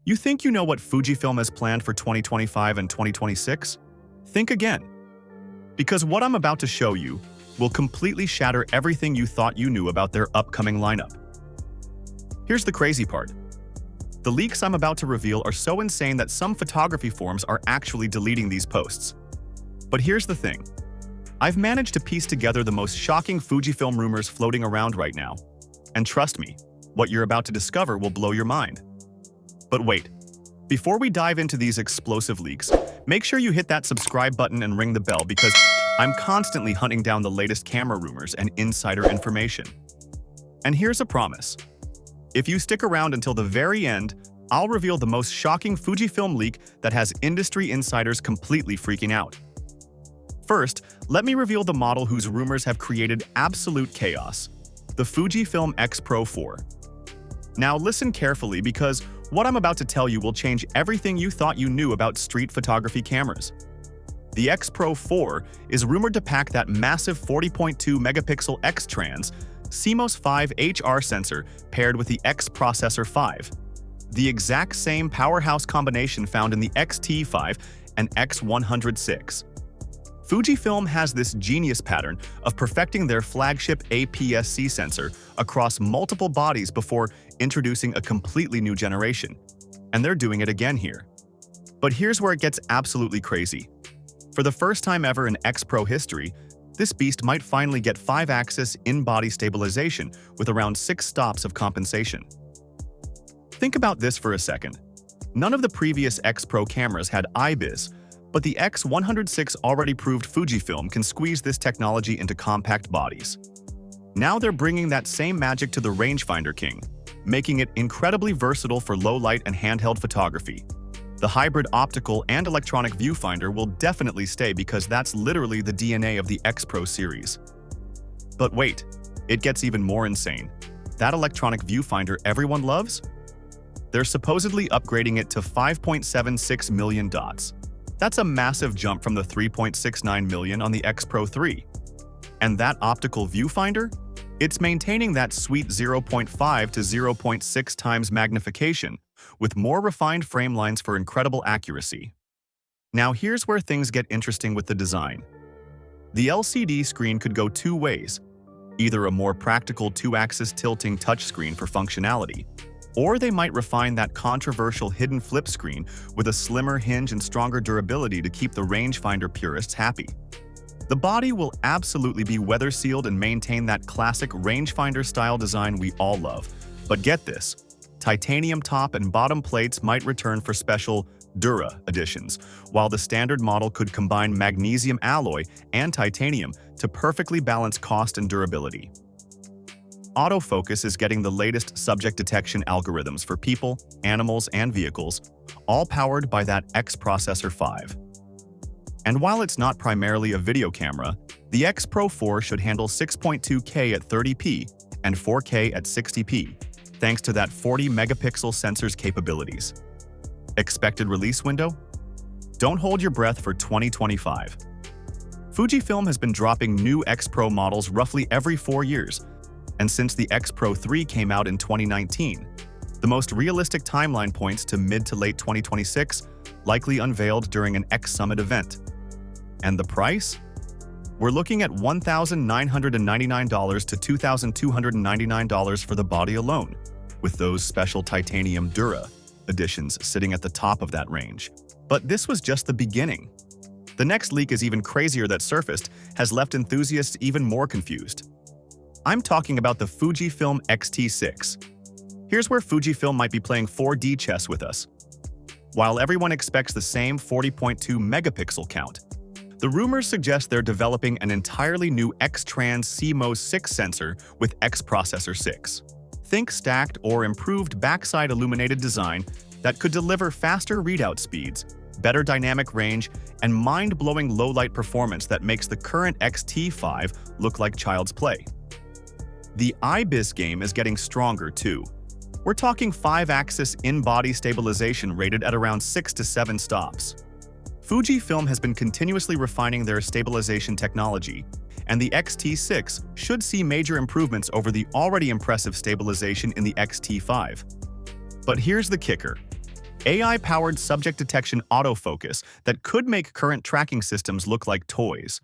You think you know what Fujifilm has planned for 2025 and 2026? Think again. Because what I'm about to show you will completely shatter everything you thought you knew about their upcoming lineup. Here's the crazy part. The leaks I'm about to reveal are so insane that some photography forums are actually deleting these posts. But here's the thing. I've managed to piece together the most shocking Fujifilm rumors floating around right now. And trust me, what you're about to discover will blow your mind. But wait, before we dive into these explosive leaks, make sure you hit that subscribe button and ring the bell because I'm constantly hunting down the latest camera rumors and insider information. And here's a promise. If you stick around until the very end, I'll reveal the most shocking Fujifilm leak that has industry insiders completely freaking out. First, let me reveal the model whose rumors have created absolute chaos, the Fujifilm X-Pro4. Now listen carefully because what I'm about to tell you will change everything you thought you knew about street photography cameras. The X-Pro4 is rumored to pack that massive 40.2 megapixel X-Trans CMOS 5 HR sensor paired with the X-Processor 5, the exact same powerhouse combination found in the X-T5 and X-106. Fujifilm has this genius pattern of perfecting their flagship APS-C sensor across multiple bodies before introducing a completely new generation. And they're doing it again here. But here's where it gets absolutely crazy. For the first time ever in X-Pro history, this beast might finally get 5-axis in-body stabilization with around 6 stops of compensation. Think about this for a second. None of the previous X-Pro cameras had IBIS, but the X106 already proved Fujifilm can squeeze this technology into compact bodies. Now they're bringing that same magic to the rangefinder king, making it incredibly versatile for low-light and handheld photography. The hybrid optical and electronic viewfinder will definitely stay because that's literally the DNA of the X-Pro series. But wait, it gets even more insane. That electronic viewfinder everyone loves? They're supposedly upgrading it to 5.76 million dots. That's a massive jump from the 3.69 million on the X-Pro3. And that optical viewfinder? It's maintaining that sweet 0.5 to 0.6 times magnification, with more refined frame lines for incredible accuracy. Now here's where things get interesting with the design. The LCD screen could go two ways, either a more practical 2-axis tilting touchscreen for functionality, or they might refine that controversial hidden flip screen with a slimmer hinge and stronger durability to keep the rangefinder purists happy. The body will absolutely be weather-sealed and maintain that classic rangefinder-style design we all love. But get this, titanium top and bottom plates might return for special Dura editions, while the standard model could combine magnesium alloy and titanium to perfectly balance cost and durability. Autofocus is getting the latest subject detection algorithms for people, animals, and vehicles, all powered by that X-Processor 5. And while it's not primarily a video camera, the X-Pro4 should handle 6.2K at 30p and 4K at 60p, thanks to that 40-megapixel sensor's capabilities. Expected release window? Don't hold your breath for 2025. Fujifilm has been dropping new X-Pro models roughly every 4 years, and since the X-Pro3 came out in 2019, the most realistic timeline points to mid to late 2026, likely unveiled during an X Summit event. And the price? We're looking at $1,999 to $2,299 for the body alone, with those special titanium Dura editions sitting at the top of that range. But this was just the beginning. The next leak is even crazier that surfaced, has left enthusiasts even more confused. I'm talking about the Fujifilm X-T6. Here's where Fujifilm might be playing 4D chess with us. While everyone expects the same 40.2 megapixel count, the rumors suggest they're developing an entirely new X-Trans CMOS 6 sensor with X-Processor 6. Think stacked or improved backside illuminated design that could deliver faster readout speeds, better dynamic range, and mind-blowing low-light performance that makes the current X-T5 look like child's play. The IBIS game is getting stronger too. We're talking 5-axis in-body stabilization rated at around 6 to 7 stops. Fujifilm has been continuously refining their stabilization technology, and the X-T6 should see major improvements over the already impressive stabilization in the X-T5. But here's the kicker. AI-powered subject detection autofocus that could make current tracking systems look like toys.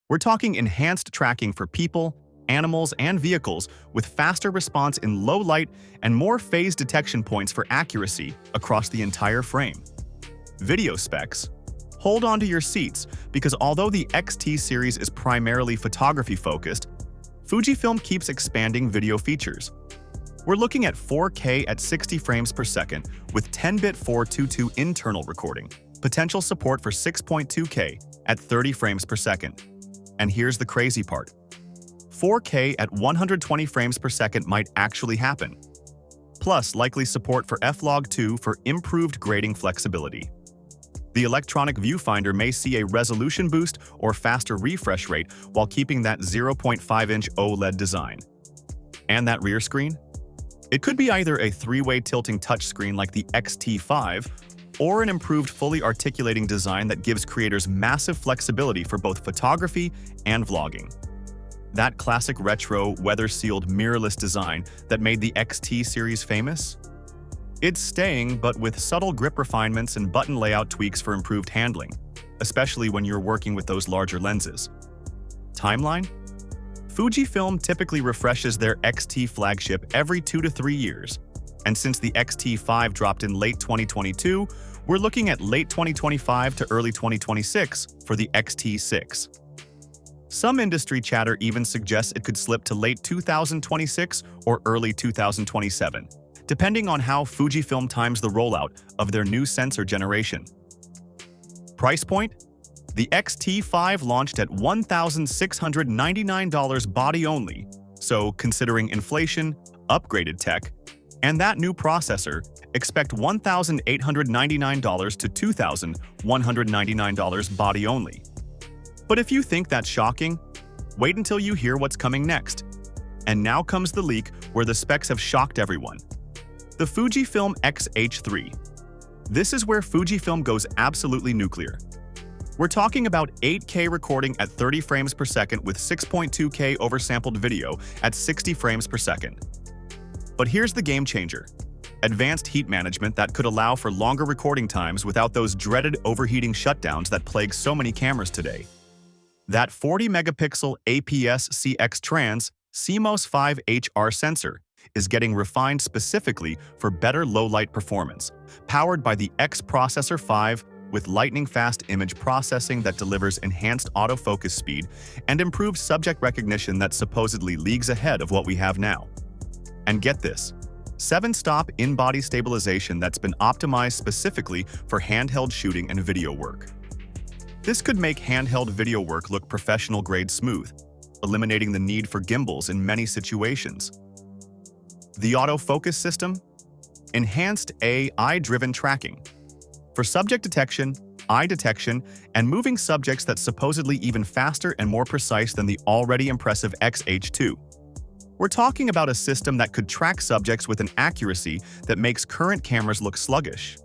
We're talking enhanced tracking for people, animals, and vehicles with faster response in low light and more phase detection points for accuracy across the entire frame. Video specs. Hold on to your seats because although the X-T series is primarily photography-focused, Fujifilm keeps expanding video features. We're looking at 4K at 60 frames per second with 10-bit 422 internal recording, potential support for 6.2K at 30 frames per second. And here's the crazy part. 4K at 120 frames per second might actually happen, plus likely support for F-Log2 for improved grading flexibility. The electronic viewfinder may see a resolution boost or faster refresh rate while keeping that 0.5-inch OLED design. And that rear screen? It could be either a three-way tilting touchscreen like the X-T5 or an improved fully articulating design that gives creators massive flexibility for both photography and vlogging. That classic retro, weather-sealed, mirrorless design that made the X-T series famous? It's staying, but with subtle grip refinements and button layout tweaks for improved handling, especially when you're working with those larger lenses. Timeline? Fujifilm typically refreshes their X-T flagship every 2 to 3 years, and since the X-T5 dropped in late 2022, we're looking at late 2025 to early 2026 for the X-T6. Some industry chatter even suggests it could slip to late 2026 or early 2027, depending on how Fujifilm times the rollout of their new sensor generation. Price point? The X-T5 launched at $1,699 body only, so considering inflation, upgraded tech, and that new processor, expect $1,899 to $2,199 body only. But if you think that's shocking, wait until you hear what's coming next. And now comes the leak where the specs have shocked everyone. The Fujifilm X-H3. This is where Fujifilm goes absolutely nuclear. We're talking about 8K recording at 30 frames per second with 6.2K oversampled video at 60 frames per second. But here's the game changer. Advanced heat management that could allow for longer recording times without those dreaded overheating shutdowns that plague so many cameras today. That 40-megapixel APS-C X-Trans CMOS 5 HR sensor is getting refined specifically for better low-light performance, powered by the X Processor 5 with lightning-fast image processing that delivers enhanced autofocus speed and improved subject recognition that's supposedly leagues ahead of what we have now. And get this, 7-stop in-body stabilization that's been optimized specifically for handheld shooting and video work. This could make handheld video work look professional-grade smooth, eliminating the need for gimbals in many situations. The autofocus system? Enhanced AI-driven tracking. For subject detection, eye detection, and moving subjects that's supposedly even faster and more precise than the already impressive X-H2. We're talking about a system that could track subjects with an accuracy that makes current cameras look sluggish.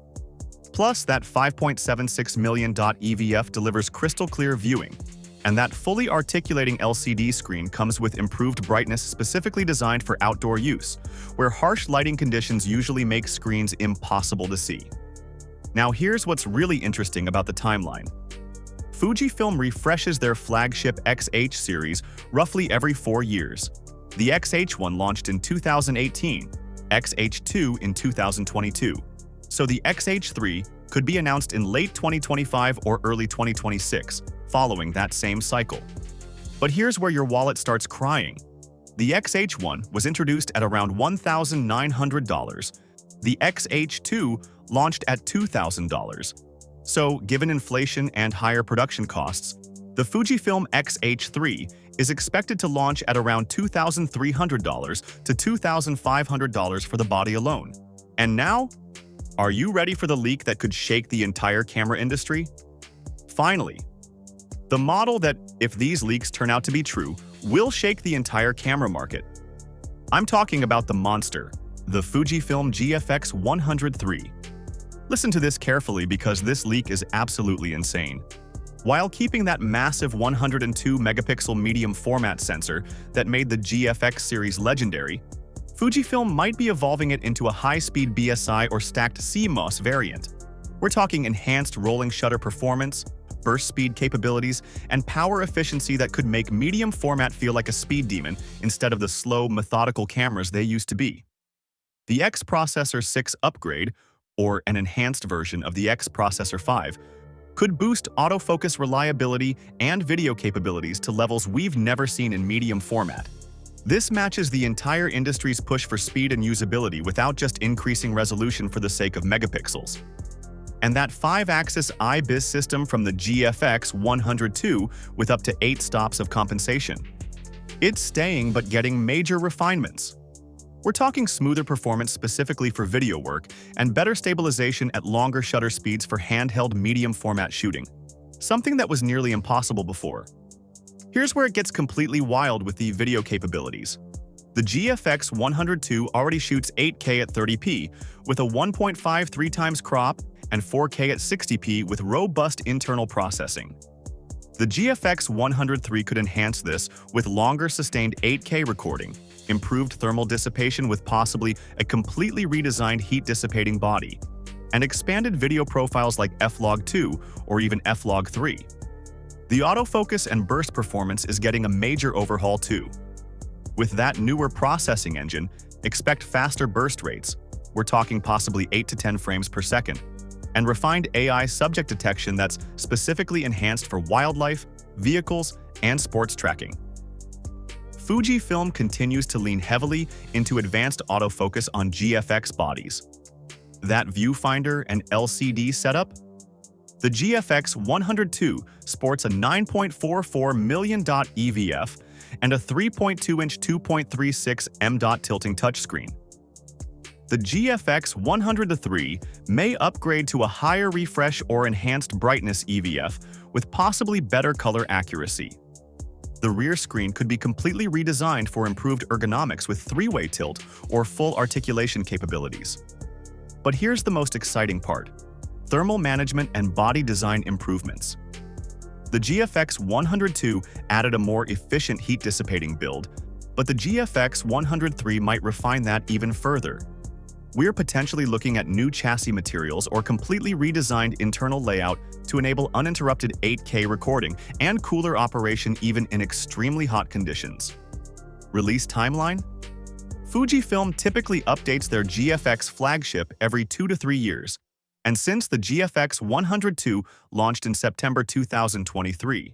Plus, that 5.76 million EVF delivers crystal clear viewing, and that fully articulating LCD screen comes with improved brightness specifically designed for outdoor use, where harsh lighting conditions usually make screens impossible to see. Now here's what's really interesting about the timeline. Fujifilm refreshes their flagship X-H series roughly every 4 years. The X-H1 launched in 2018, X-H2 in 2022. So the X-H3 could be announced in late 2025 or early 2026, following that same cycle. But here's where your wallet starts crying. The X-H1 was introduced at around $1,900. The X-H2 launched at $2,000. So, given inflation and higher production costs, the Fujifilm X-H3 is expected to launch at around $2,300 to $2,500 for the body alone. And now, are you ready for the leak that could shake the entire camera industry? Finally, the model that, if these leaks turn out to be true, will shake the entire camera market. I'm talking about the monster, the Fujifilm GFX 103. Listen to this carefully because this leak is absolutely insane. While keeping that massive 102-megapixel medium format sensor that made the GFX series legendary, Fujifilm might be evolving it into a high-speed BSI or stacked CMOS variant. We're talking enhanced rolling shutter performance, burst speed capabilities, and power efficiency that could make medium format feel like a speed demon instead of the slow, methodical cameras they used to be. The X-Processor 6 upgrade, or an enhanced version of the X-Processor 5, could boost autofocus reliability and video capabilities to levels we've never seen in medium format. This matches the entire industry's push for speed and usability without just increasing resolution for the sake of megapixels. And that 5-axis IBIS system from the GFX 102 with up to 8 stops of compensation. It's staying but getting major refinements. We're talking smoother performance specifically for video work and better stabilization at longer shutter speeds for handheld medium format shooting, something that was nearly impossible before. Here's where it gets completely wild with the video capabilities. The GFX 102 already shoots 8K at 30p with a 1.53 times crop and 4K at 60p with robust internal processing. The GFX 103 could enhance this with longer sustained 8K recording, improved thermal dissipation with possibly a completely redesigned heat-dissipating body, and expanded video profiles like F-Log2 or even F-Log3. The autofocus and burst performance is getting a major overhaul too. With that newer processing engine, expect faster burst rates, we're talking possibly 8 to 10 frames per second, and refined AI subject detection that's specifically enhanced for wildlife, vehicles, and sports tracking. Fujifilm continues to lean heavily into advanced autofocus on GFX bodies. That viewfinder and LCD setup? The GFX 102 sports a 9.44 million dot EVF and a 3.2-inch 2.36 m dot tilting touchscreen. The GFX 103 may upgrade to a higher refresh or enhanced brightness EVF with possibly better color accuracy. The rear screen could be completely redesigned for improved ergonomics with three-way tilt or full articulation capabilities. But here's the most exciting part: thermal management and body design improvements. The GFX 102 added a more efficient heat-dissipating build, but the GFX 103 might refine that even further. We're potentially looking at new chassis materials or completely redesigned internal layout to enable uninterrupted 8K recording and cooler operation even in extremely hot conditions. Release timeline? Fujifilm typically updates their GFX flagship every 2 to 3 years, and since the GFX 102 launched in September 2023,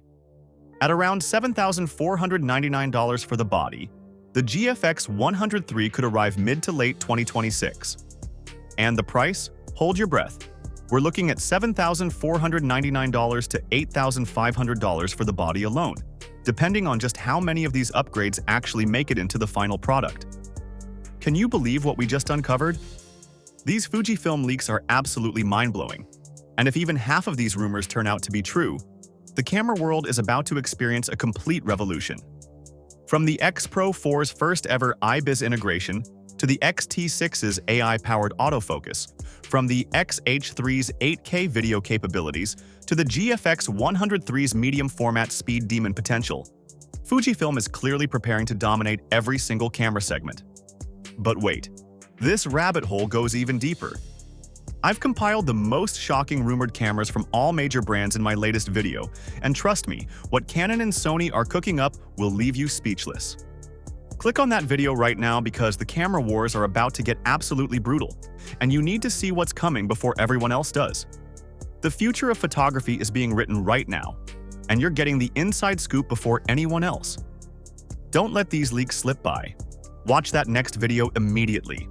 at around $7,499 for the body, the GFX 103 could arrive mid to late 2026. And the price? Hold your breath. We're looking at $7,499 to $8,500 for the body alone, depending on just how many of these upgrades actually make it into the final product. Can you believe what we just uncovered? These Fujifilm leaks are absolutely mind-blowing. And if even half of these rumors turn out to be true, the camera world is about to experience a complete revolution. From the X-Pro4's first-ever IBIS integration to the X-T6's AI-powered autofocus, from the X-H3's 8K video capabilities to the GFX 103's medium-format speed demon potential, Fujifilm is clearly preparing to dominate every single camera segment. But wait, this rabbit hole goes even deeper. I've compiled the most shocking rumored cameras from all major brands in my latest video, and trust me, what Canon and Sony are cooking up will leave you speechless. Click on that video right now because the camera wars are about to get absolutely brutal, and you need to see what's coming before everyone else does. The future of photography is being written right now, and you're getting the inside scoop before anyone else. Don't let these leaks slip by. Watch that next video immediately.